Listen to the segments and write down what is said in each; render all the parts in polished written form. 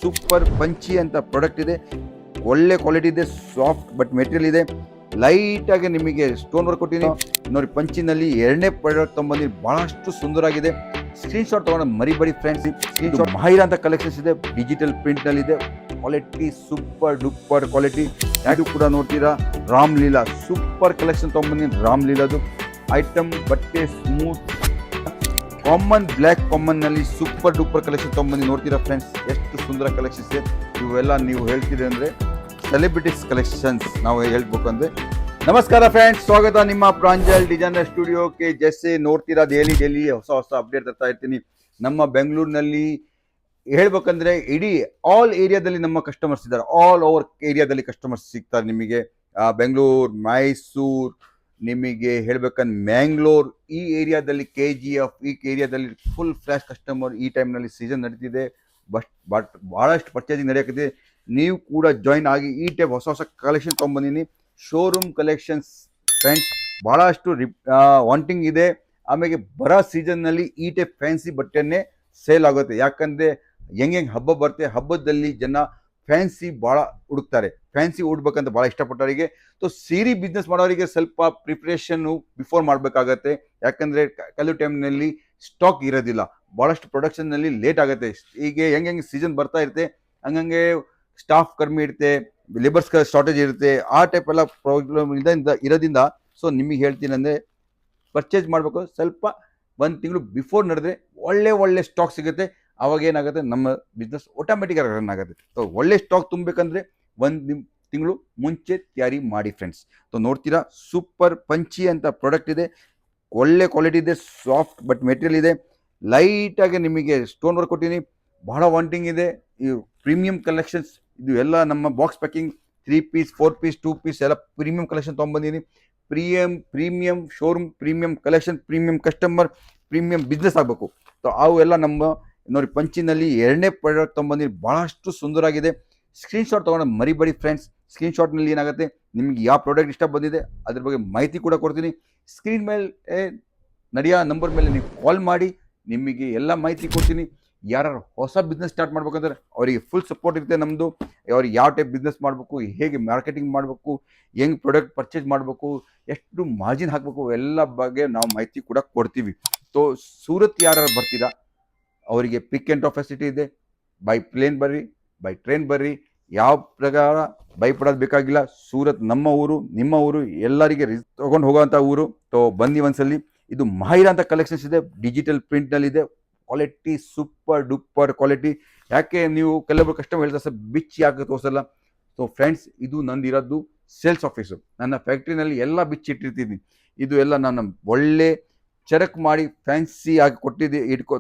Super ಪಂಚಿ ಅಂತ product ಇದೆ. ಒಳ್ಳೆ ಕ್ವಾಲಿಟಿ ಇದೆ, ಸಾಫ್ಟ್ ಬಟ್ ಮೆಟೀರಿಯಲ್ ಇದೆ. ಲೈಟ್ ಆಗಿ ನಿಮಗೆ ಸ್ಟೋನ್ ವರ್ಕ್ ಕೊಟ್ಟಿದ್ದೀನಿ ನೋಡಿ. ಪಂಚಿನಲ್ಲಿ ಎರಡನೇ ಪ್ರಾಡಕ್ಟ್ ತೊಗೊಂಬಂದು ಬಹಳಷ್ಟು ಸುಂದರವಾಗಿದೆ. ಸ್ಕ್ರೀನ್ ಶಾಟ್ ತಗೊಂಡು ಮರಿಬೇಡಿ ಫ್ರೆಂಡ್ಸ್. ಸ್ಕ್ರೀನ್ ಶಾಟ್ ಮಹಿರಾ ಅಂತ ಕಲೆಕ್ಷನ್ಸ್ ಇದೆ, ಡಿಜಿಟಲ್ ಪ್ರಿಂಟ್ ನಲ್ಲಿ ಇದೆ. Quality super duper quality. ಯಾರು ಕೂಡ ನೋಡ್ತೀರಾ, ರಾಮ್ಲೀಲಾ ಸೂಪರ್ ಕಲೆಕ್ಷನ್ ತೊಗೊಂಬಂದಿನಿ. ರಾಮ್ಲೀಲಾದು ಐಟಮ್ ಬಟ್ಟೆ ಸ್ಮೂತ್ ಕಾಮನ್ ಬ್ಲ್ಯಾಕ್ ಕಾಮನ್ ನಲ್ಲಿ ಸೂಪರ್ ಡೂಪರ್ ಕಲೆಕ್ಷನ್ ತೊಗೊಂಬಂದು ನೋಡ್ತೀರಾ ಫ್ರೆಂಡ್ಸ್. ಎಷ್ಟು ಸುಂದರ ಕಲೆಕ್ಷನ್ಸ್ ಇದೆ. ಇವೆಲ್ಲ ನೀವು ಹೇಳ್ತೀರಿ ಅಂದ್ರೆ ಸೆಲೆಬ್ರಿಟೀಸ್ ಕಲೆಕ್ಷನ್ಸ್ ನಾವು ಹೇಳ್ಬೇಕಂದ್ರೆ. ನಮಸ್ಕಾರ ಫ್ರೆಂಡ್ಸ್, ಸ್ವಾಗತ ನಿಮ್ಮ ಪ್ರಾಂಜಲ್ ಡಿಸೈನರ್ ಸ್ಟುಡಿಯೋಕ್ಕೆ. ಜೆಸ್ಸೆ ನೋಡ್ತೀರಾ, ಡೈಲಿ ಹೊಸ ಅಪ್ಡೇಟ್ ತರ್ತಾ ಇರ್ತೀನಿ. ನಮ್ಮ ಬೆಂಗಳೂರಿನಲ್ಲಿ ಹೇಳ್ಬೇಕಂದ್ರೆ ಇಡೀ ಆಲ್ ಏರಿಯಾದಲ್ಲಿ ನಮ್ಮ ಕಸ್ಟಮರ್ಸ್ ಇದ್ದಾರೆ. ಆಲ್ ಓವರ್ ಏರಿಯಾದಲ್ಲಿ ಕಸ್ಟಮರ್ಸ್ ಸಿಗ್ತಾರೆ ನಿಮಗೆ. ಬೆಂಗಳೂರು, ಮೈಸೂರು, ನಿಮಗೆ ಹೇಳ್ಬೇಕಂದ್ರೆ ಮ್ಯಾಂಗ್ಳೂರ್, ಈ ಏರಿಯಾದಲ್ಲಿ KGF, ಈ ಏರಿಯಾದಲ್ಲಿ ಫುಲ್ ಫ್ಲಾಶ್ ಕಸ್ಟಮರ್. ಈ ಟೈಮ್ನಲ್ಲಿ ಸೀಸನ್ ನಡೀತಿದೆ, ಬಟ್ ಭಾಳಷ್ಟು ಪರ್ಚೇಸಿಂಗ್ ನಡೆಯಕತ್ತಿದೆ. ನೀವು ಕೂಡ ಜಾಯಿನ್ ಆಗಿ. ಈ ಟೈಪ್ ಹೊಸ ಕಲೆಕ್ಷನ್ ತೊಗೊಂಬಂದಿನಿ, ಶೋರೂಮ್ ಕಲೆಕ್ಷನ್ಸ್ ಫ್ರೆಂಡ್ಸ್. ಭಾಳಷ್ಟು ವಾಂಟಿಂಗ್ ಇದೆ. ಆಮೇಲೆ ಬರೋ ಸೀಸನ್ನಲ್ಲಿ ಈ ಟೈಪ್ ಫ್ಯಾನ್ಸಿ ಬಟ್ಟೆನೇ ಸೇಲ್ ಆಗುತ್ತೆ. ಯಾಕಂದರೆ ಹೆಂಗೆ ಹಬ್ಬ ಬರುತ್ತೆ, ಹಬ್ಬದಲ್ಲಿ ಜನ ಫ್ಯಾನ್ಸಿ ಭಾಳ ಹುಡುಕ್ತಾರೆ. ಫ್ಯಾನ್ಸಿ ಉಡ್ಬೇಕಂತ ಭಾಳ ಇಷ್ಟಪಟ್ಟವರಿಗೆ. ಸೊ ಸೀರೆ ಬಿಸ್ನೆಸ್ ಮಾಡೋರಿಗೆ ಸ್ವಲ್ಪ ಪ್ರಿಪ್ರೇಷನ್ನು ಬಿಫೋರ್ ಮಾಡಬೇಕಾಗತ್ತೆ. ಯಾಕಂದರೆ ಕೆಲವು ಟೈಮ್ನಲ್ಲಿ ಸ್ಟಾಕ್ ಇರೋದಿಲ್ಲ, ಭಾಳಷ್ಟು ಪ್ರೊಡಕ್ಷನ್ನಲ್ಲಿ ಲೇಟ್ ಆಗುತ್ತೆ. ಹೀಗೆ ಹೆಂಗೆ ಸೀಸನ್ ಬರ್ತಾ ಇರುತ್ತೆ, ಹಂಗಂಗೆ ಸ್ಟಾಫ್ ಕಡಿಮೆ ಇರುತ್ತೆ, ಲೇಬರ್ಸ್ ಶಾರ್ಟೇಜ್ ಇರುತ್ತೆ. ಆ ಟೈಪ್ ಎಲ್ಲ ಪ್ರಾಬ್ಲಮ್ ಇರೋದ್ರಿಂದ ಸೊ ನಿಮಗೆ ಹೇಳ್ತೀನಿ ಅಂದರೆ ಪರ್ಚೇಸ್ ಮಾಡಬೇಕು ಸ್ವಲ್ಪ ಒಂದು ತಿಂಗಳು ಬಿಫೋರ್ ನಡೆದ್ರೆ ಒಳ್ಳೆ ಸ್ಟಾಕ್ ಸಿಗುತ್ತೆ. ಅವಾಗ ಏನಾಗುತ್ತೆ, ನಮ್ಮ ಬಿಸ್ನೆಸ್ ಆಟೋಮೆಟಿಕ್ ರನ್ ಆಗುತ್ತೆ. ಸೊ ಒಳ್ಳೆ ಸ್ಟಾಕ್ ತುಂಬಬೇಕಂದ್ರೆ ಒಂದು ತಿಂಗಳು ಮುಂಚೆ ತಯಾರಿ ಮಾಡಿ ಫ್ರೆಂಡ್ಸ್. ಸೊ ನೋಡ್ತೀರಾ, ಸೂಪರ್ ಪಂಚಿ ಅಂತ ಪ್ರಾಡಕ್ಟ್ ಇದೆ. ಒಳ್ಳೆ ಕ್ವಾಲಿಟಿ ಇದೆ, ಸಾಫ್ಟ್ ಬಟ್ ಮೆಟೀರಿಯಲ್ ಇದೆ. ಲೈಟಾಗಿ ನಿಮಗೆ ಸ್ಟೋನ್ ವರ್ಕ್ ಕೊಟ್ಟಿದ್ದೀನಿ. ಬಹಳ ವಾಂಟಿಂಗ್ ಇದೆ. ಈ ಪ್ರೀಮಿಯಂ ಕಲೆಕ್ಷನ್ಸ್ ಇದು ಎಲ್ಲ ನಮ್ಮ box packing 3 piece 4 piece 2 piece ಎಲ್ಲ ಪ್ರೀಮಿಯಂ ಕಲೆಕ್ಷನ್ ತೊಗೊಂಬಂದಿದ್ದೀನಿ. Premium showroom, premium collection, premium customer, premium business ಆಗಬೇಕು. ಸೊ ಅವು ಎಲ್ಲ ನಮ್ಮ ನೋಡಿ. ಪಂಚಿನಲ್ಲಿ ಎರಡನೇ ಪ್ರಾಡಕ್ಟ್ ತೊಗೊಂಬಂದಿದ್ದೀನಿ, ಭಾಳಷ್ಟು ಸುಂದರವಾಗಿದೆ. ಸ್ಕ್ರೀನ್ ಶಾಟ್ ತೊಗೊಂಡು ಮರಿಬೇಡಿ ಫ್ರೆಂಡ್ಸ್. ಸ್ಕ್ರೀನ್ ಶಾಟ್ನಲ್ಲಿ ಏನಾಗುತ್ತೆ, ನಿಮಗೆ ಯಾವ ಪ್ರಾಡಕ್ಟ್ ಇಷ್ಟ ಬಂದಿದೆ ಅದ್ರ ಬಗ್ಗೆ ಮಾಹಿತಿ ಕೂಡ ಕೊಡ್ತೀನಿ. ಸ್ಕ್ರೀನ್ ಮೇಲೆ ನಡೆಯೋ ನಂಬರ್ ಮೇಲೆ ನೀವು ಕಾಲ್ ಮಾಡಿ, ನಿಮಗೆ ಎಲ್ಲ ಮಾಹಿತಿ ಕೊಡ್ತೀನಿ. ಯಾರು ಹೊಸ ಬಿಸ್ನೆಸ್ ಸ್ಟಾರ್ಟ್ ಮಾಡ್ಬೇಕಂದ್ರೆ ಅವರಿಗೆ ಫುಲ್ ಸಪೋರ್ಟ್ ಇರುತ್ತೆ ನಮ್ಮದು. ಅವ್ರಿಗೆ ಯಾವ ಟೈಪ್ ಬಿಸ್ನೆಸ್ ಮಾಡಬೇಕು, ಹೇಗೆ ಮಾರ್ಕೆಟಿಂಗ್ ಮಾಡಬೇಕು, ಹೆಂಗೆ ಪ್ರಾಡಕ್ಟ್ ಪರ್ಚೇಸ್ ಮಾಡಬೇಕು, ಎಷ್ಟು ಮಾರ್ಜಿನ್ ಹಾಕಬೇಕು, ಎಲ್ಲ ಬಗ್ಗೆ ನಾವು ಮಾಹಿತಿ ಕೂಡ ಕೊಡ್ತೀವಿ. ಸೊ ಸೂರತ್ ಯಾರು ಬರ್ತೀರಾ ಅವರಿಗೆ ಪಿಕ್ ಆ್ಯಂಡ್ ಡ್ರಾಪ್ ಫೆಸಿಲಿಟಿ ಇದೆ. ಬೈ ಪ್ಲೇನ್ ಬರ್ರಿ, ಬೈ ಟ್ರೈನ್ ಬರ್ರಿ, ಯಾವ ಪ್ರಕಾರ ಭಯಪಡೋದು ಬೇಕಾಗಿಲ್ಲ. ಸೂರತ್ ನಮ್ಮ ಊರು, ನಿಮ್ಮ ಊರು, ಎಲ್ಲರಿಗೆ ತೊಗೊಂಡು ಹೋಗೋವಂಥ ಊರು. ಸೊ ಬನ್ನಿ ಒಂದ್ಸಲಿ. ಇದು ಮಹಿರಾ ಅಂತ ಕಲೆಕ್ಷನ್ಸ್ ಇದೆ, ಡಿಜಿಟಲ್ ಪ್ರಿಂಟ್ನಲ್ಲಿದೆ. Quality super duper quality. ಯಾಕೆ ನೀವು ಕೆಲವೊಬ್ಬರು ಕಸ್ಟಮರ್ ಹೇಳ್ತಾರೆ ಸರ್ ಬಿಚ್ಚಿ ಯಾಕೆ ತೋರಿಸಲ್ಲ. ಸೊ ಫ್ರೆಂಡ್ಸ್, ಇದು ನಂದಿರೋದು ಸೇಲ್ಸ್ ಆಫೀಸು. ನನ್ನ ಫ್ಯಾಕ್ಟ್ರಿನಲ್ಲಿ ಎಲ್ಲ ಬಿಚ್ಚಿಟ್ಟಿರ್ತೀನಿ. ಇದು ಎಲ್ಲ ನಾನು ಒಳ್ಳೆ ಚರಕ್ ಮಾಡಿ ಫ್ಯಾನ್ಸಿ ಆಗಿ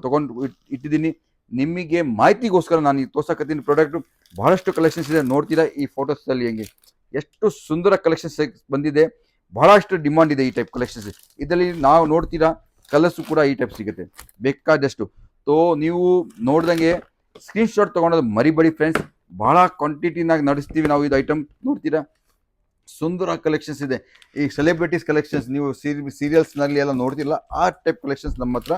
ತೊಗೊಂಡು ಇಟ್ಟಿದ್ದೀನಿ. ನಿಮಗೆ ಮಾಹಿತಿಗೋಸ್ಕರ ನಾನು ತೋರ್ಸಕತ್ತೀನಿ ಪ್ರಾಡಕ್ಟು. ಬಹಳಷ್ಟು ಕಲೆಕ್ಷನ್ಸ್ ಇದೆ, ನೋಡ್ತೀರಾ ಈ ಫೋಟೋಸಲ್ಲಿ ಹೆಂಗೆ ಎಷ್ಟು ಸುಂದರ ಕಲೆಕ್ಷನ್ಸ್ ಬಂದಿದೆ. ಬಹಳಷ್ಟು ಡಿಮಾಂಡ್ ಇದೆ ಈ ಟೈಪ್ ಕಲೆಕ್ಷನ್ಸ್. ಇದರಲ್ಲಿ ನಾವು ನೋಡ್ತೀರಾ ಕಲರ್ಸು ಕೂಡ ಈ ಟೈಪ್ ಸಿಗುತ್ತೆ ಬೇಕಾದಷ್ಟು. ಸೊ ನೀವು ನೋಡ್ದಂಗೆ ಸ್ಕ್ರೀನ್ ಶಾಟ್ ತೊಗೊಳೋದು ಮರಿಬೇಡಿ ಫ್ರೆಂಡ್ಸ್. ಭಾಳ ಕ್ವಾಂಟಿಟಿನಾಗ ನಡೆಸ್ತೀವಿ ನಾವು. ಇದು ಐಟಮ್ ನೋಡ್ತೀರಾ, ಸುಂದರ ಕಲೆಕ್ಷನ್ಸ್ ಇದೆ. ಈ ಸೆಲೆಬ್ರಿಟೀಸ್ ಕಲೆಕ್ಷನ್ಸ್ ನೀವು ಸೀರಿಯಲ್ಸ್ನಲ್ಲಿ ಎಲ್ಲ ನೋಡ್ತಿಲ್ಲ, ಆ ಟೈಪ್ ಕಲೆಕ್ಷನ್ಸ್ ನಮ್ಮ ಹತ್ರ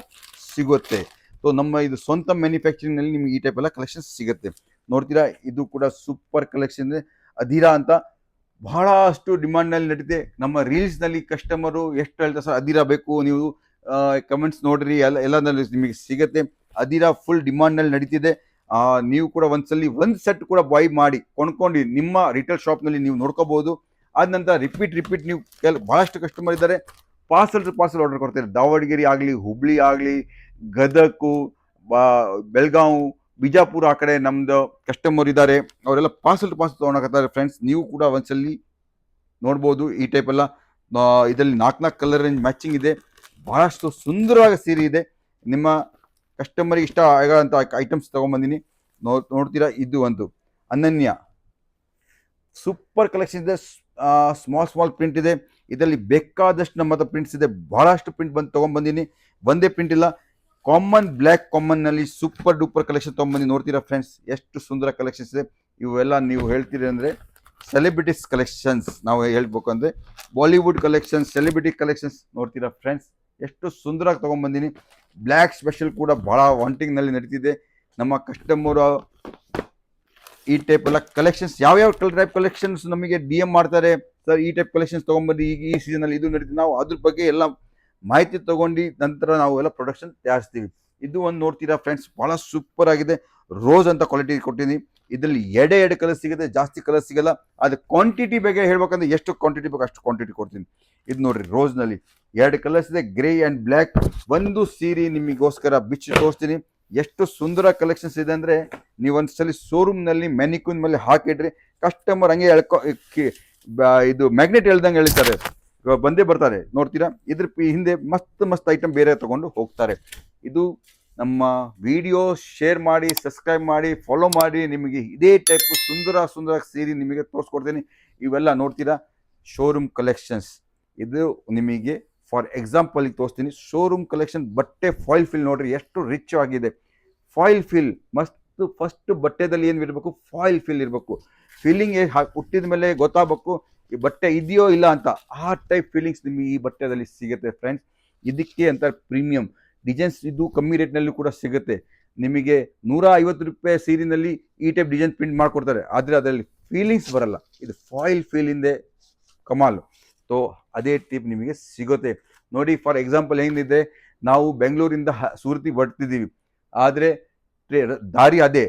ಸಿಗುತ್ತೆ. ಸೊ ನಮ್ಮ ಇದು ಸ್ವಂತ ಮ್ಯಾನುಫ್ಯಾಕ್ಚರಿಂಗ್ನಲ್ಲಿ ನಿಮ್ಗೆ ಈ ಟೈಪ್ ಎಲ್ಲ ಕಲೆಕ್ಷನ್ಸ್ ಸಿಗುತ್ತೆ. ನೋಡ್ತೀರಾ, ಇದು ಕೂಡ ಸೂಪರ್ ಕಲೆಕ್ಷನ್ ಇದೆ. ಅಧೀರಾ ಅಂತ ಬಹಳಷ್ಟು ಡಿಮಾಂಡ್ನಲ್ಲಿ ನಡೀತೆ. ನಮ್ಮ ರೀಲ್ಸ್ನಲ್ಲಿ ಕಸ್ಟಮರು ಎಷ್ಟು ಹೇಳ್ತಾರೆ ಸರ್ ಅಧೀರಾ ಬೇಕು, ನೀವು ಕಮೆಂಟ್ಸ್ ನೋಡ್ರಿ, ಎಲ್ಲದಲ್ಲಿ ನಿಮಗೆ ಸಿಗುತ್ತೆ. ಅಧೀರಾ ಫುಲ್ ಡಿಮಾಂಡ್ನಲ್ಲಿ ನಡೀತಿದೆ. ನೀವು ಕೂಡ ಒಂದ್ಸಲಿ ಒಂದು ಸೆಟ್ ಕೂಡ ಬೈ ಮಾಡಿ ಕೊಂಡ್ಕೊಂಡು ನಿಮ್ಮ ರಿಟೇಲ್ ಶಾಪ್ನಲ್ಲಿ ನೀವು ನೋಡ್ಕೋಬಹುದು. ಆದ ನಂತರ ರಿಪೀಟ್ ನೀವು ಬಹಳಷ್ಟು ಕಸ್ಟಮರ್ ಇದ್ದಾರೆ, ಪಾರ್ಸಲ್ ಆರ್ಡರ್ ಕೊಡ್ತಾರೆ. ದಾವಣಗೆರೆ ಆಗಲಿ, ಹುಬ್ಳಿ ಆಗಲಿ, ಗದಗು, ಬೆಳಗಾವಿ, ಬಿಜಾಪುರ ಆ ಕಡೆ ನಮ್ದು ಕಸ್ಟಮರ್ ಇದ್ದಾರೆ. ಅವರೆಲ್ಲ ಪಾರ್ಸಲ್ ತೊಗೊಳಕತ್ತಾರೆ ಫ್ರೆಂಡ್ಸ್. ನೀವು ಕೂಡ ಒಂದ್ಸಲಿ ನೋಡ್ಬೋದು. ಈ ಟೈಪ್ ಎಲ್ಲ ಇದರಲ್ಲಿ 4 ಕಲರ್ ರೇಂಜ್ ಮ್ಯಾಚಿಂಗ್ ಇದೆ. ಬಹಳಷ್ಟು ಸುಂದರವಾದ ಸೀರೆ ಇದೆ. ನಿಮ್ಮ ಕಸ್ಟಮರಿಗೆ ಇಷ್ಟ ಆಗೋಂಥ ಐಟಮ್ಸ್ ತೊಗೊಂಬಂದಿನಿ. ನೋಡ್ತೀರಾ, ಇದು ಒಂದು ಅನನ್ಯ ಸೂಪರ್ ಕಲೆಕ್ಷನ್ ಇದೆ. ಸ್ಮಾಲ್ ಪ್ರಿಂಟ್ ಇದೆ. ಇದರಲ್ಲಿ ಬೇಕಾದಷ್ಟು ನಮ್ಮ ಹತ್ರ ಪ್ರಿಂಟ್ಸ್ ಇದೆ. ಬಹಳಷ್ಟು ಪ್ರಿಂಟ್ ತೊಗೊಂಬಂದಿನಿ. ಒಂದೇ ಪ್ರಿಂಟ್ ಇಲ್ಲ, ಕಾಮನ್ ಬ್ಲ್ಯಾಕ್ ಕಾಮನ್ನಲ್ಲಿ ಸೂಪರ್ ಡೂಪರ್ ಕಲೆಕ್ಷನ್ ತೊಗೊಂಬಂದು ನೋಡ್ತೀರಾ ಫ್ರೆಂಡ್ಸ್. ಎಷ್ಟು ಸುಂದರ ಕಲೆಕ್ಷನ್ಸ್ ಇದೆ. ಇವೆಲ್ಲ ನೀವು ಹೇಳ್ತೀರಿ ಅಂದರೆ ಸೆಲೆಬ್ರಿಟೀಸ್ ಕಲೆಕ್ಷನ್ಸ್ ನಾವು ಹೇಳ್ಬೇಕು ಅಂದರೆ ಬಾಲಿವುಡ್ ಕಲೆಕ್ಷನ್ಸ್, ಸೆಲೆಬ್ರಿಟಿ ಕಲೆಕ್ಷನ್ಸ್. ನೋಡ್ತೀರಾ ಫ್ರೆಂಡ್ಸ್, ಎಷ್ಟು ಸುಂದರವಾಗಿ ತೊಗೊಂಬಂದಿನಿ. ಬ್ಲ್ಯಾಕ್ ಸ್ಪೆಷಲ್ ಕೂಡ ಭಾಳ ವಾಂಟಿಂಗ್ನಲ್ಲಿ ನಡೀತಿದೆ. ನಮ್ಮ ಕಸ್ಟಮರು ಈ ಟೈಪ್ ಎಲ್ಲ ಕಲೆಕ್ಷನ್ಸ್ ಯಾವ್ಯಾವ ಟೈಪ್ ಕಲೆಕ್ಷನ್ಸ್ ನಮಗೆ DM ಮಾಡ್ತಾರೆ ಸರ್, ಈ ಟೈಪ್ ಕಲೆಕ್ಷನ್ಸ್ ತೊಗೊಂಬಂದು ಈಗ ಈ ಸೀಸನಲ್ಲಿ ಇದು ನಡೀತೀವಿ, ನಾವು ಅದ್ರ ಬಗ್ಗೆ ಎಲ್ಲ ಮಾಹಿತಿ ತಗೊಂಡು ನಂತರ ನಾವು ಎಲ್ಲ ಪ್ರೊಡಕ್ಷನ್ ತಯಾರಿಸ್ತೀವಿ. ಇದು ಒಂದು ನೋಡ್ತೀರಾ ಫ್ರೆಂಡ್ಸ್, ಭಾಳ ಸೂಪರ್ ಆಗಿದೆ. ರೋಸ್ ಅಂತ ಕ್ವಾಲಿಟಿ ಕೊಟ್ಟಿದ್ದೀನಿ. ಇದರಲ್ಲಿ ಎರಡು ಕಲರ್ ಸಿಗುತ್ತೆ, ಜಾಸ್ತಿ ಕಲರ್ ಸಿಗಲ್ಲ. ಅದು ಕ್ವಾಂಟಿಟಿ ಬಗ್ಗೆ ಹೇಳ್ಬೇಕಂದ್ರೆ ಎಷ್ಟು ಕ್ವಾಂಟಿಟಿ ಬೇಕು ಅಷ್ಟು ಕ್ವಾಂಟಿಟಿ ಕೊಡ್ತೀನಿ. ಇದು ನೋಡ್ರಿ, ರೋಸ್ನಲ್ಲಿ 2 ಕಲರ್ಸ್ ಇದೆ, ಗ್ರೇ ಆ್ಯಂಡ್ ಬ್ಲ್ಯಾಕ್. ಒಂದು ಸೀರೆ ನಿಮಗೋಸ್ಕರ ಬಿಚ್ಚಿ ತೋರಿಸ್ತೀನಿ. ಎಷ್ಟು ಸುಂದರ ಕಲೆಕ್ಷನ್ಸ್ ಇದೆ ಅಂದರೆ ನೀವು ಒಂದ್ಸಲಿ ಶೋರೂಮ್ನಲ್ಲಿ ಮೆನಿಕ್ಯೂನ್ ಮೇಲೆ ಹಾಕಿಡ್ರಿ, ಕಸ್ಟಮರ್ ಹಂಗೆ ಇದು ಮ್ಯಾಗ್ನೆಟ್ ಎಳ್ದಂಗೆ ಎಳಿತಾರೆ, ಬಂದೇ ಬರ್ತಾರೆ. ನೋಡ್ತೀರಾ, ಇದ್ರ ಹಿಂದೆ ಮಸ್ತ್ ಐಟಮ್ ಬೇರೆ ತಗೊಂಡು ಹೋಗ್ತಾರೆ. ಇದು ನಮ್ಮ ವಿಡಿಯೋ ಶೇರ್ ಮಾಡಿ, ಸಬ್ಸ್ಕ್ರೈಬ್ ಮಾಡಿ, ಫಾಲೋ ಮಾಡಿ. ನಿಮಗೆ ಇದೇ ಟೈಪ್ ಸುಂದರ ಸೀರೆ ನಿಮಗೆ ತೋರಿಸ್ಕೊಡ್ತೀನಿ. ಇವೆಲ್ಲ ನೋಡ್ತೀರಾ ಶೋರೂಮ್ ಕಲೆಕ್ಷನ್ಸ್. ಇದು ನಿಮಗೆ ಫಾರ್ ಎಕ್ಸಾಂಪಲ್ ತೋರಿಸ್ತೀನಿ. ಶೋರೂಮ್ ಕಲೆಕ್ಷನ್ ಬಟ್ಟೆ ಫಾಯಿಲ್ ಫಿಲ್ ನೋಡ್ರಿ ಎಷ್ಟು ರಿಚ್ ಆಗಿದೆ. ಫಾಯಿಲ್ ಫಿಲ್ ಮಸ್ತ್. ಫಸ್ಟ್ ಬಟ್ಟೆದಲ್ಲಿ ಏನು ಇರಬೇಕು, ಫಾಯಿಲ್ ಫಿಲ್ ಇರಬೇಕು. ಫೀಲಿಂಗ್ ಹುಟ್ಟಿದ ಮೇಲೆ ಗೊತ್ತಾಗಬೇಕು ಈ ಬಟ್ಟೆ ಇದೆಯೋ ಇಲ್ಲ ಅಂತ. ಆ ಟೈಪ್ ಫೀಲಿಂಗ್ಸ್ ನಿಮಗೆ ಈ ಬಟ್ಟೆದಲ್ಲಿ ಸಿಗುತ್ತೆ ಫ್ರೆಂಡ್ಸ್. ಇದಕ್ಕೆ ಅಂತ ಪ್ರೀಮಿಯಂ ಡಿಸೈನ್ಸ್ ಇದು ಕಮ್ಮಿ ರೇಟ್ನಲ್ಲಿ ಕೂಡ ಸಿಗುತ್ತೆ. ನಿಮಗೆ 150 ರೂಪಾಯಿ ಸೀರಿನಲ್ಲಿ ಈ ಟೈಪ್ ಡಿಸೈನ್ ಪ್ರಿಂಟ್ ಮಾಡಿಕೊಡ್ತಾರೆ, ಆದರೆ ಅದರಲ್ಲಿ ಫೀಲಿಂಗ್ಸ್ ಬರಲ್ಲ. ಇದು ಫಾಯಿಲ್ ಫೀಲಿಂದೆ ಕಮಾಲು. ಸೊ ಅದೇ ಟೈಪ್ ನಿಮಗೆ ಸಿಗುತ್ತೆ ನೋಡಿ. ಫಾರ್ ಎಕ್ಸಾಂಪಲ್ ಏನಿದೆ, ನಾವು ಬೆಂಗಳೂರಿಂದ ಸೂರತ್ಗೆ ಬರ್ತಿದ್ದೀವಿ, ಆದರೆ ದಾರಿ ಅದೇ,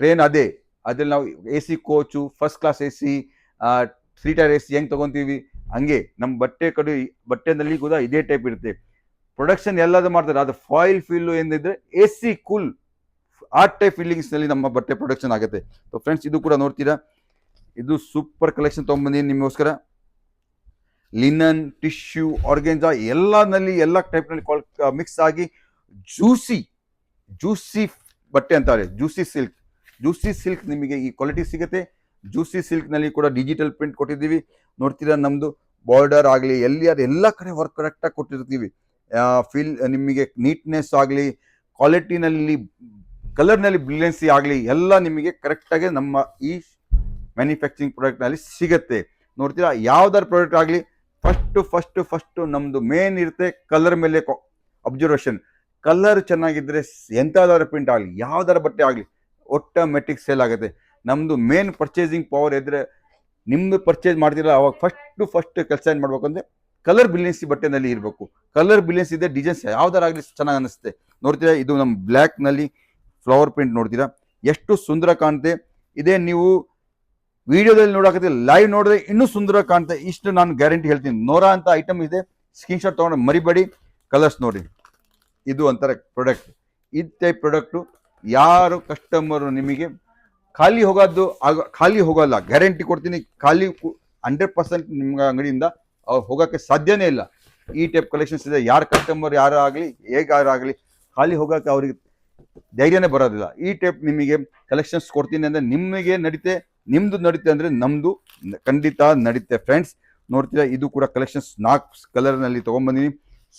ಟ್ರೈನ್ ಅದೇ. ಅದ್ರಲ್ಲಿ ನಾವು AC coach, first class AC, 3 tyre AC ಹೆಂಗೆ ತೊಗೊತೀವಿ ಹಂಗೆ ನಮ್ಮ ಬಟ್ಟೆನಲ್ಲಿ ಕೂಡ ಇದೇ ಟೈಪ್ ಇರುತ್ತೆ. ಪ್ರೊಡಕ್ಷನ್ ಎಲ್ಲದೂ ಮಾಡ್ತಾರೆ, ಅದು ಫಾಯಿಲ್ ಫೀಲು ಏನಿದ್ರೆ AC ಕೂಲ್, ಆ ಟೈಪ್ ಫೀಲಿಂಗ್ಸ್ನಲ್ಲಿ ನಮ್ಮ ಬಟ್ಟೆ ಪ್ರೊಡಕ್ಷನ್ ಆಗುತ್ತೆ. ಸೊ ಫ್ರೆಂಡ್ಸ್, ಇದು ಕೂಡ ನೋಡ್ತೀರಾ, ಇದು ಸೂಪರ್ ಕಲೆಕ್ಷನ್ ತೊಗೊಂಬಂದಿದ್ದೀನಿ ನಿಮಗೋಸ್ಕರ. ಲಿನನ್, ಟಿಶ್ಯೂ, ಆರ್ಗೆಂಜಾ ಎಲ್ಲನಲ್ಲಿ ಎಲ್ಲ ಟೈಪ್ನಲ್ಲಿ ಮಿಕ್ಸ್ ಆಗಿ ಜ್ಯೂಸಿ ಬಟ್ಟೆ ಅಂತಾರೆ. ಜ್ಯೂಸಿ ಸಿಲ್ಕ್ ನಿಮಗೆ ಈ ಕ್ವಾಲಿಟಿ ಸಿಗುತ್ತೆ. ಜ್ಯೂಸಿ ಸಿಲ್ಕ್ನಲ್ಲಿ ಕೂಡ ಡಿಜಿಟಲ್ ಪ್ರಿಂಟ್ ಕೊಟ್ಟಿದ್ದೀವಿ. ನೋಡ್ತೀರಾ, ನಮ್ಮದು ಬಾರ್ಡರ್ ಆಗಲಿ ಎಲ್ಲ ಕಡೆ ವರ್ಕ್ ಕರೆಕ್ಟಾಗಿ ಕೊಟ್ಟಿರ್ತೀವಿ. ನಿಮಗೆ ನೀಟ್ನೆಸ್ ಆಗಲಿ, ಕ್ವಾಲಿಟಿನಲ್ಲಿ, ಕಲರ್ನಲ್ಲಿ ಬ್ರಿಲಿಯನ್ಸಿ ಆಗಲಿ, ಎಲ್ಲ ನಿಮಗೆ ಕರೆಕ್ಟಾಗಿ ನಮ್ಮ ಈ ಮ್ಯಾನುಫ್ಯಾಕ್ಚರಿಂಗ್ ಪ್ರಾಡಕ್ಟ್ನಲ್ಲಿ ಸಿಗುತ್ತೆ. ನೋಡ್ತೀರಾ, ಯಾವ್ದಾರು ಪ್ರಾಡಕ್ಟ್ ಆಗಲಿ ಫಸ್ಟ್ ನಮ್ಮದು ಮೇನ್ ಇರುತ್ತೆ ಕಲರ್ ಮೇಲೆ ಅಬ್ಸರ್ವೇಷನ್. ಕಲರ್ ಚೆನ್ನಾಗಿದ್ದರೆ ಎಂಥದಾರ ಪ್ರಿಂಟ್ ಆಗಲಿ, ಯಾವ್ದಾರ ಬಟ್ಟೆ ಆಗಲಿ ಆಟೋಮೆಟಿಕ್ ಸೇಲ್ ಆಗುತ್ತೆ. ನಮ್ಮದು ಮೇನ್ ಪರ್ಚೇಸಿಂಗ್ ಪವರ್ ಇದ್ದರೆ, ನಿಮ್ಮದು ಪರ್ಚೇಸ್ ಮಾಡ್ತೀರಾ ಅವಾಗ ಫಸ್ಟ್ ಕೆಲಸ ಏನು ಮಾಡ್ಬೇಕು ಅಂದರೆ ಕಲರ್ ಬ್ರಿಲಿಯನ್ಸಿ ಬಟ್ಟೆನಲ್ಲಿ ಇರಬೇಕು. ಕಲರ್ ಬ್ರಿಲಿಯನ್ಸ್ ಇದೆ, ಡಿಸೈನ್ಸ್ ಯಾವ್ದಾರ ಆಗಲಿ ಚೆನ್ನಾಗಿ ಅನ್ನಿಸುತ್ತೆ. ನೋಡ್ತೀರಾ, ಇದು ನಮ್ಮ ಬ್ಲ್ಯಾಕ್ನಲ್ಲಿ ಫ್ಲವರ್ ಪ್ರಿಂಟ್ ನೋಡ್ತೀರಾ ಎಷ್ಟು ಸುಂದರ ಕಾಣುತ್ತೆ. ಇದೇ ನೀವು ವಿಡಿಯೋದಲ್ಲಿ ನೋಡಕತ್ತೆ, ಲೈವ್ ನೋಡಿದ್ರೆ ಇನ್ನೂ ಸುಂದರ ಕಾಣುತ್ತೆ. ಇಷ್ಟು ನಾನು ಗ್ಯಾರಂಟಿ ಹೇಳ್ತೀನಿ. ನೋರಾ ಅಂತ ಐಟಮ್ ಇದೆ, ಸ್ಕ್ರೀನ್ಶಾಟ್ ತೊಗೊಂಡು ಮರಿಬೇಡಿ. ಕಲರ್ಸ್ ನೋಡಿ, ಇದು ಅಂತಾರೆ ಪ್ರಾಡಕ್ಟ್. ಈ ಟೈಪ್ ಪ್ರಾಡಕ್ಟು ಯಾರು ಕಸ್ಟಮರು ನಿಮಗೆ ಖಾಲಿ ಹೋಗಲ್ಲ, ಗ್ಯಾರಂಟಿ ಕೊಡ್ತೀನಿ. 100% ನಿಮ್ಗೆ ಅಂಗಡಿಯಿಂದ ಅವ್ರು ಹೋಗೋಕ್ಕೆ ಸಾಧ್ಯನೇ ಇಲ್ಲ. ಈ ಟೈಪ್ ಕಲೆಕ್ಷನ್ಸ್ ಇದೆ. ಯಾರು ಕಸ್ಟಮರ್ ಯಾರಾಗಲಿ ಹೇಗಾರಾಗಲಿ ಖಾಲಿ ಹೋಗೋಕ್ಕೆ ಅವ್ರಿಗೆ ಧೈರ್ಯನೇ ಬರೋದಿಲ್ಲ. ಈ ಟೈಪ್ ನಿಮಗೆ ಕಲೆಕ್ಷನ್ಸ್ ಕೊಡ್ತೀನಿ ಅಂದರೆ ನಿಮಗೆ ನಿಮ್ಮದು ನಡೀತೆ ಅಂದರೆ ನಮ್ಮದು ಖಂಡಿತ ನಡೀತೆ ಫ್ರೆಂಡ್ಸ್. ನೋಡ್ತೀರಾ, ಇದು ಕೂಡ ಕಲೆಕ್ಷನ್ಸ್ 4 ಕಲರ್ನಲ್ಲಿ ತೊಗೊಂಬಂದಿನಿ.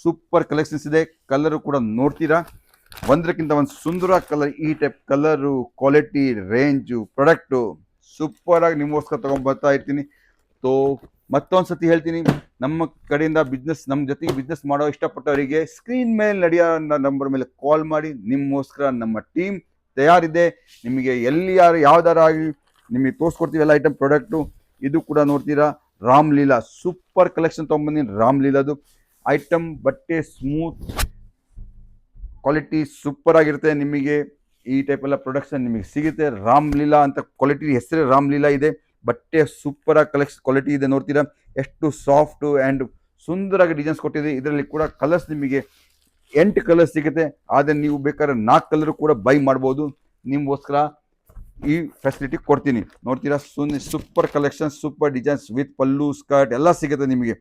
ಸೂಪರ್ ಕಲೆಕ್ಷನ್ಸ್ ಇದೆ. ಕಲರು ಕೂಡ ನೋಡ್ತೀರಾ, ಒಂದಕ್ಕಿಂತ ಒಂದು ಸುಂದರ ಕಲರ್. ಈ type colour, quality, range, product ಸೂಪರಾಗಿ ನಿಮಗೋಸ್ಕರ ತೊಗೊಂಡ್ಬರ್ತಾ ಇರ್ತೀನಿ. ಸೊ ಮತ್ತೊಂದು ಸತಿ ಹೇಳ್ತೀನಿ, ನಮ್ಮ ಕಡೆಯಿಂದ ನಮ್ಮ ಜೊತೆಗೆ ಬಿಸ್ನೆಸ್ ಮಾಡೋ ಇಷ್ಟಪಟ್ಟವರಿಗೆ ಸ್ಕ್ರೀನ್ ಮೇಲೆ ನಡೆಯೋ ನಂಬರ್ ಮೇಲೆ ಕಾಲ್ ಮಾಡಿ. ನಿಮಗೋಸ್ಕರ ನಮ್ಮ ಟೀಮ್ ತಯಾರಿದೆ. ನಿಮಗೆ ಯಾವ್ದಾರ ಆಗಲಿ ನಿಮಗೆ ತೋರಿಸ್ಕೊಡ್ತೀವಿ ಎಲ್ಲ ಐಟಮ್ ಪ್ರಾಡಕ್ಟು. ಇದು ಕೂಡ ನೋಡ್ತೀರಾ, ರಾಮ್ಲೀಲಾ ಸೂಪರ್ ಕಲೆಕ್ಷನ್ ತೊಗೊಂಬಂದಿನಿ. ರಾಮ್ಲೀಲಾದು ಐಟಮ್ ಬಟ್ಟೆ ಸ್ಮೂತ್ ಕ್ವಾಲಿಟಿ ಸೂಪರ್ ಆಗಿರುತ್ತೆ. ನಿಮಗೆ ಈ ಟೈಪ್ ಎಲ್ಲ ಪ್ರೊಡಕ್ಷನ್ ನಿಮಗೆ ಸಿಗುತ್ತೆ. ರಾಮ್ಲೀಲಾ ಅಂತ ಕ್ವಾಲಿಟಿ ಹೆಸರೇ ರಾಮ್ಲೀಲಾ ಇದೆ. ಬಟ್ಟೆ ಸೂಪರ್ ಆಗಿ ಕ್ವಾಲಿಟಿ ಇದೆ. ನೋಡ್ತೀರಾ ಎಷ್ಟು ಸಾಫ್ಟು ಆ್ಯಂಡ್ ಸುಂದರವಾಗಿ ಡಿಸೈನ್ಸ್ ಕೊಟ್ಟಿದೆ. ಇದರಲ್ಲಿ ಕೂಡ ಕಲರ್ಸ್ ನಿಮಗೆ 8 ಕಲರ್ಸ್ ಸಿಗುತ್ತೆ. ಆದರೆ ನೀವು ಬೇಕಾದ್ರೆ 4 ಕಲರ್ ಕೂಡ ಬೈ ಮಾಡ್ಬೋದು. ನಿಮಗೋಸ್ಕರ ಈ ಫೆಸಿಲಿಟಿ ಕೊಡ್ತೀನಿ. ನೋಡ್ತೀರಾ, super collection, super designs with pallu, skirt ಎಲ್ಲ ಸಿಗುತ್ತೆ ನಿಮಗೆ.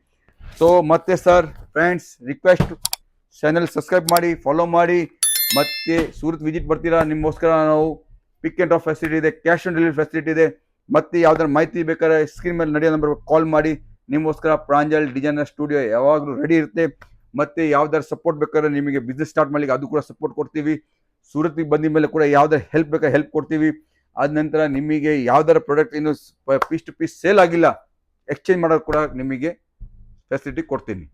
ಸೊ ಮತ್ತೆ sir friends, request, channel subscribe ಮಾಡಿ, ಫಾಲೋ ಮಾಡಿ. ಮತ್ತೆ ಸೂರತ್ ವಿಸಿಟ್ ಬರ್ತೀರಾ, ನಿಮಗೋಸ್ಕರ ನಾವು ಪಿಕ್ ಆ್ಯಂಡ್ ಡ್ರಾಪ್ ಫೆಸಿಲಿಟಿ ಇದೆ, ಕ್ಯಾಶ್ ಆನ್ ಡೆಲಿವರಿ ಫೆಸಿಲಿಟಿ ಇದೆ. ಮತ್ತೆ ಯಾವ್ದಾರು ಮಾಹಿತಿ ಬೇಕಾದ್ರೆ ಸ್ಕ್ರೀನ್ ಮೇಲೆ ನಡೆಯೋ ನಂಬರ್ ಕಾಲ್ ಮಾಡಿ. ನಿಮಗೋಸ್ಕರ ಪ್ರಾಂಜಲ್ ಡಿಸೈನರ್ ಸ್ಟುಡಿಯೋ ಯಾವಾಗಲೂ ರೆಡಿ ಇರುತ್ತೆ. ಮತ್ತೆ ಯಾವ್ದಾರು ಸಪೋರ್ಟ್ ಬೇಕಾದ್ರೆ ನಿಮಗೆ ಬಿಸ್ನೆಸ್ ಸ್ಟಾರ್ಟ್ ಮಾಡಲಿಕ್ಕೆ ಅದು ಕೂಡ ಸಪೋರ್ಟ್ ಕೊಡ್ತೀವಿ. ಸೂರತ್ಗೆ ಬಂದ ಮೇಲೆ ಕೂಡ ಯಾವ್ದಾರು ಹೆಲ್ಪ್ ಬೇಕಾದ್ರೆ ಹೆಲ್ಪ್ ಕೊಡ್ತೀವಿ. ಆದ ನಂತರ ನಿಮಗೆ ಯಾವ್ದಾರ ಪ್ರಾಡಕ್ಟ್ ಇನ್ನು ಪೀಸ್ ಟು ಪೀಸ್ ಸೇಲ್ ಆಗಿಲ್ಲ, ಎಕ್ಸ್ಚೇಂಜ್ ಮಾಡೋದು ಕೂಡ ನಿಮಗೆ ಫೆಸಿಲಿಟಿ ಕೊಡ್ತೀನಿ.